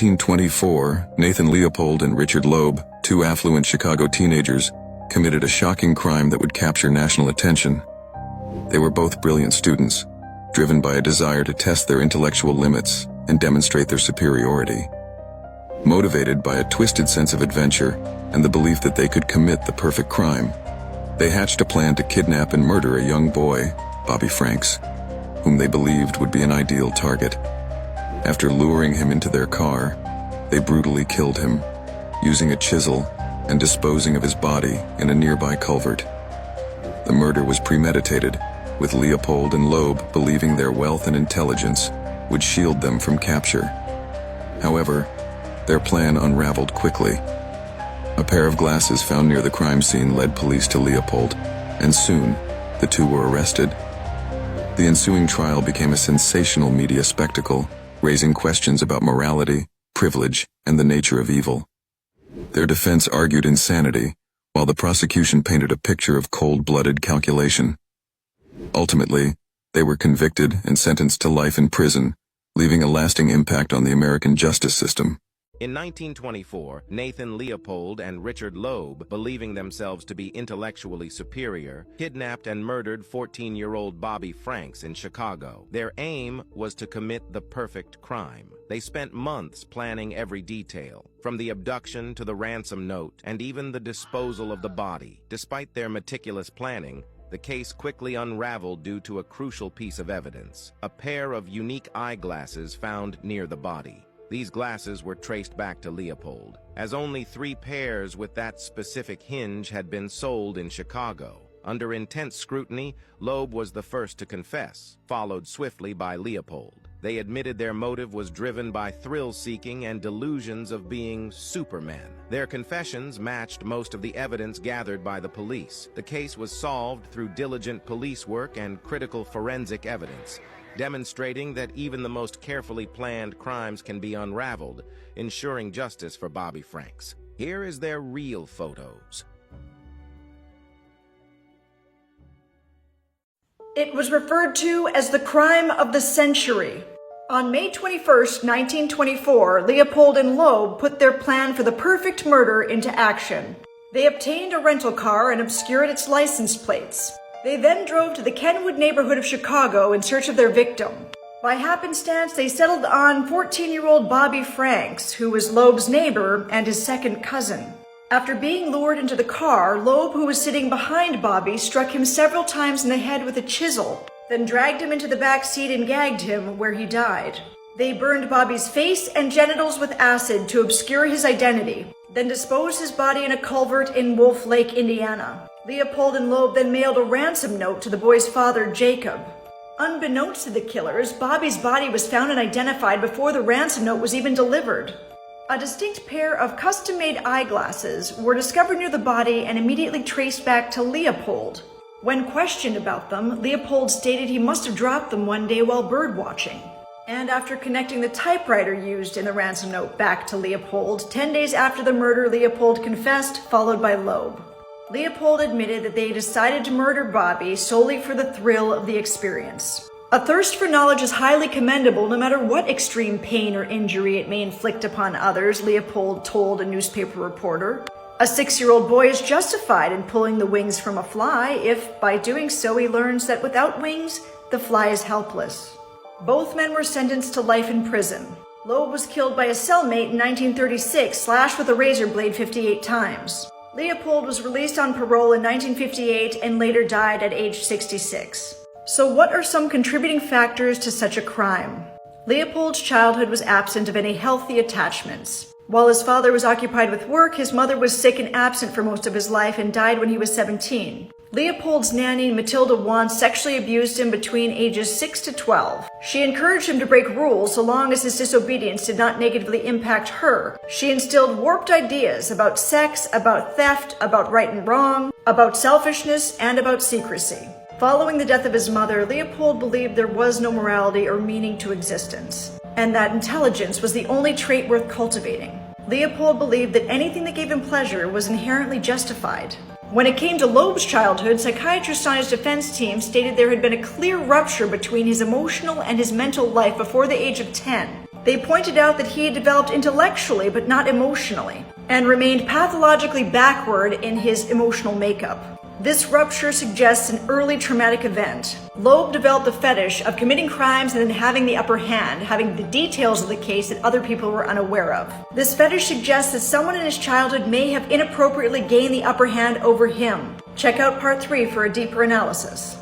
1924, Nathan Leopold and Richard Loeb, two affluent Chicago teenagers, committed a shocking crime that would capture national attention. They were both brilliant students, driven by a desire to test their intellectual limits and demonstrate their superiority. Motivated by a twisted sense of adventure and the belief that they could commit the perfect crime, they hatched a plan to kidnap and murder a young boy, Bobby Franks, whom they believed would be an ideal target. After luring him into their car, they brutally killed him, using a chisel and disposing of his body in a nearby culvert. The murder was premeditated, with Leopold and Loeb believing their wealth and intelligence would shield them from capture. However, their plan unraveled quickly. A pair of glasses found near the crime scene led police to Leopold, and soon, the two were arrested. The ensuing trial became a sensational media spectacle, raising questions about morality, privilege, and the nature of evil. Their defense argued insanity, while the prosecution painted a picture of cold-blooded calculation. Ultimately, they were convicted and sentenced to life in prison, leaving a lasting impact on the American justice system. In 1924, Nathan Leopold and Richard Loeb, believing themselves to be intellectually superior, kidnapped and murdered 14-year-old Bobby Franks in Chicago. Their aim was to commit the perfect crime. They spent months planning every detail, from the abduction to the ransom note and even the disposal of the body. Despite their meticulous planning, the case quickly unraveled due to a crucial piece of evidence: a pair of unique eyeglasses found near the body. These glasses were traced back to Leopold, as only 3 pairs with that specific hinge had been sold in Chicago. Under intense scrutiny, Loeb was the first to confess, followed swiftly by Leopold. They admitted their motive was driven by thrill-seeking and delusions of being Superman. Their confessions matched most of the evidence gathered by the police. The case was solved through diligent police work and critical forensic evidence, demonstrating that even the most carefully planned crimes can be unraveled, ensuring justice for Bobby Franks. Here is their real photos. It was referred to as the crime of the century. On May 21st, 1924, Leopold and Loeb put their plan for the perfect murder into action. They obtained a rental car and obscured its license plates. They then drove to the Kenwood neighborhood of Chicago in search of their victim. By happenstance, they settled on 14-year-old Bobby Franks, who was Loeb's neighbor and his second cousin. After being lured into the car, Loeb, who was sitting behind Bobby, struck him several times in the head with a chisel, then dragged him into the back seat and gagged him, where he died. They burned Bobby's face and genitals with acid to obscure his identity, then disposed his body in a culvert in Wolf Lake, Indiana. Leopold and Loeb then mailed a ransom note to the boy's father, Jacob. Unbeknownst to the killers, Bobby's body was found and identified before the ransom note was even delivered. A distinct pair of custom-made eyeglasses were discovered near the body and immediately traced back to Leopold. When questioned about them, Leopold stated he must have dropped them one day while birdwatching. And after connecting the typewriter used in the ransom note back to Leopold, 10 days after the murder, Leopold confessed, followed by Loeb. Leopold admitted that they decided to murder Bobby solely for the thrill of the experience. A thirst for knowledge is highly commendable no matter what extreme pain or injury it may inflict upon others, Leopold told a newspaper reporter. A 6-year-old boy is justified in pulling the wings from a fly if, by doing so, he learns that without wings, the fly is helpless. Both men were sentenced to life in prison. Loeb was killed by a cellmate in 1936, slashed with a razor blade 58 times. Leopold was released on parole in 1958 and later died at age 66. So what are some contributing factors to such a crime? Leopold's childhood was absent of any healthy attachments. While his father was occupied with work, his mother was sick and absent for most of his life and died when he was 17. Leopold's nanny, Matilda once sexually abused him between ages 6 to 12. She encouraged him to break rules so long as his disobedience did not negatively impact her. She instilled warped ideas about sex, about theft, about right and wrong, about selfishness, and about secrecy. Following the death of his mother, Leopold believed there was no morality or meaning to existence, and that intelligence was the only trait worth cultivating. Leopold believed that anything that gave him pleasure was inherently justified. When it came to Loeb's childhood, psychiatrists on his defense team stated there had been a clear rupture between his emotional and his mental life before the age of 10. They pointed out that he had developed intellectually but not emotionally, and remained pathologically backward in his emotional makeup. This rupture suggests an early traumatic event. Loeb developed the fetish of committing crimes and then having the upper hand, having the details of the case that other people were unaware of. This fetish suggests that someone in his childhood may have inappropriately gained the upper hand over him. Check out part 3 for a deeper analysis.